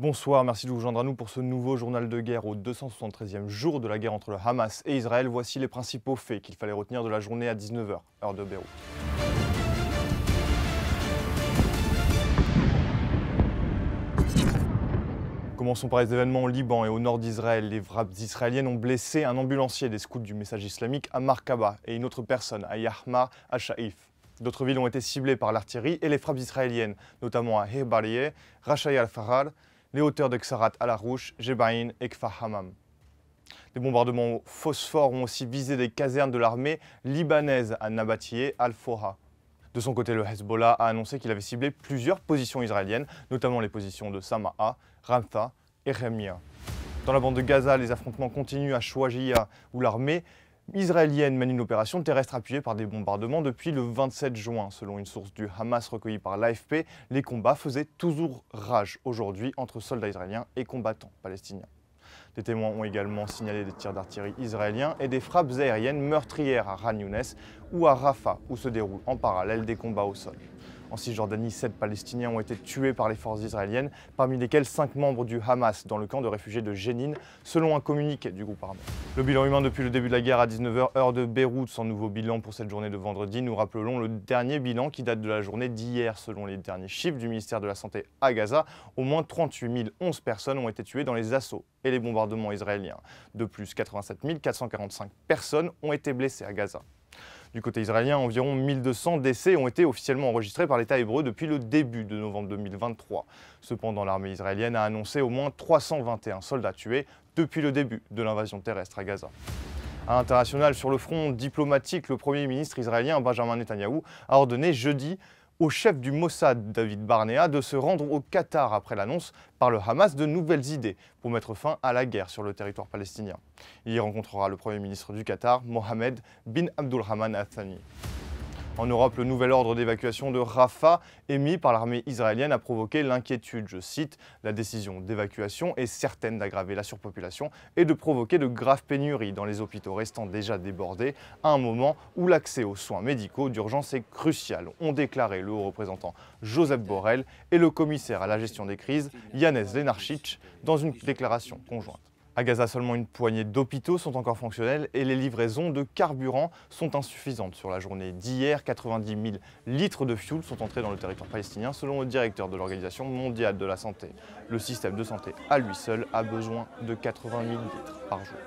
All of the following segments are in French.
Bonsoir, merci de vous joindre à nous pour ce nouveau journal de guerre au 273e jour de la guerre entre le Hamas et Israël. Voici les principaux faits qu'il fallait retenir de la journée à 19 h, heure de Beyrouth. Commençons par les événements au Liban et au nord d'Israël. Les frappes israéliennes ont blessé un ambulancier des scouts du message islamique à Markaba et une autre personne à Yahma al-Shaif. D'autres villes ont été ciblées par l'artillerie et les frappes israéliennes, notamment à Hebarieh, Rachai al-Farar, les hauteurs de Ksarat al-Arouch, Jebaïn et Kfar Hamam. Des bombardements au phosphore ont aussi visé des casernes de l'armée libanaise à Nabatieh al-Foha. De son côté, le Hezbollah a annoncé qu'il avait ciblé plusieurs positions israéliennes, notamment les positions de Sama'a, Ramtha et Remia. Dans la bande de Gaza, les affrontements continuent à Chouagia, où l'armée israélienne mène une opération terrestre appuyée par des bombardements depuis le 27 juin. Selon une source du Hamas recueillie par l'AFP, les combats faisaient toujours rage aujourd'hui entre soldats israéliens et combattants palestiniens. Des témoins ont également signalé des tirs d'artillerie israéliens et des frappes aériennes meurtrières à Khan Younes ou à Rafah, où se déroulent en parallèle des combats au sol. En Cisjordanie, 7 Palestiniens ont été tués par les forces israéliennes, parmi lesquels 5 membres du Hamas dans le camp de réfugiés de Jenin, selon un communiqué du groupe armé. Le bilan humain depuis le début de la guerre à 19 h, heure de Beyrouth, sans nouveau bilan pour cette journée de vendredi. Nous rappelons le dernier bilan qui date de la journée d'hier. Selon les derniers chiffres du ministère de la Santé à Gaza, au moins 38 011 personnes ont été tuées dans les assauts et les bombardements israéliens. De plus, 87 445 personnes ont été blessées à Gaza. Du côté israélien, environ 1200 décès ont été officiellement enregistrés par l'État hébreu depuis le début de novembre 2023. Cependant, l'armée israélienne a annoncé au moins 321 soldats tués depuis le début de l'invasion terrestre à Gaza. À l'international, sur le front diplomatique, le Premier ministre israélien Benjamin Netanyahou a ordonné jeudi au chef du Mossad, David Barnea, de se rendre au Qatar après l'annonce par le Hamas de nouvelles idées pour mettre fin à la guerre sur le territoire palestinien. Il y rencontrera le Premier ministre du Qatar, Mohamed bin Abdulrahman Al Thani. En Europe, le nouvel ordre d'évacuation de Rafah émis par l'armée israélienne a provoqué l'inquiétude. Je cite, « La décision d'évacuation est certaine d'aggraver la surpopulation et de provoquer de graves pénuries dans les hôpitaux restant déjà débordés à un moment où l'accès aux soins médicaux d'urgence est crucial », ont déclaré le haut représentant Joseph Borrell et le commissaire à la gestion des crises, Janez Lenarčič, dans une déclaration conjointe. À Gaza, seulement une poignée d'hôpitaux sont encore fonctionnels et les livraisons de carburant sont insuffisantes. Sur la journée d'hier, 90 000 litres de fioul sont entrés dans le territoire palestinien selon le directeur de l'Organisation mondiale de la santé. Le système de santé à lui seul a besoin de 80 000 litres par jour.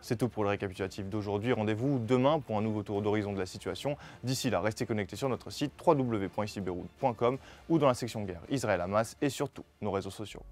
C'est tout pour le récapitulatif d'aujourd'hui. Rendez-vous demain pour un nouveau tour d'horizon de la situation. D'ici là, restez connectés sur notre site www.icbeyrouth.com ou dans la section guerre Israël-Hamas et surtout nos réseaux sociaux.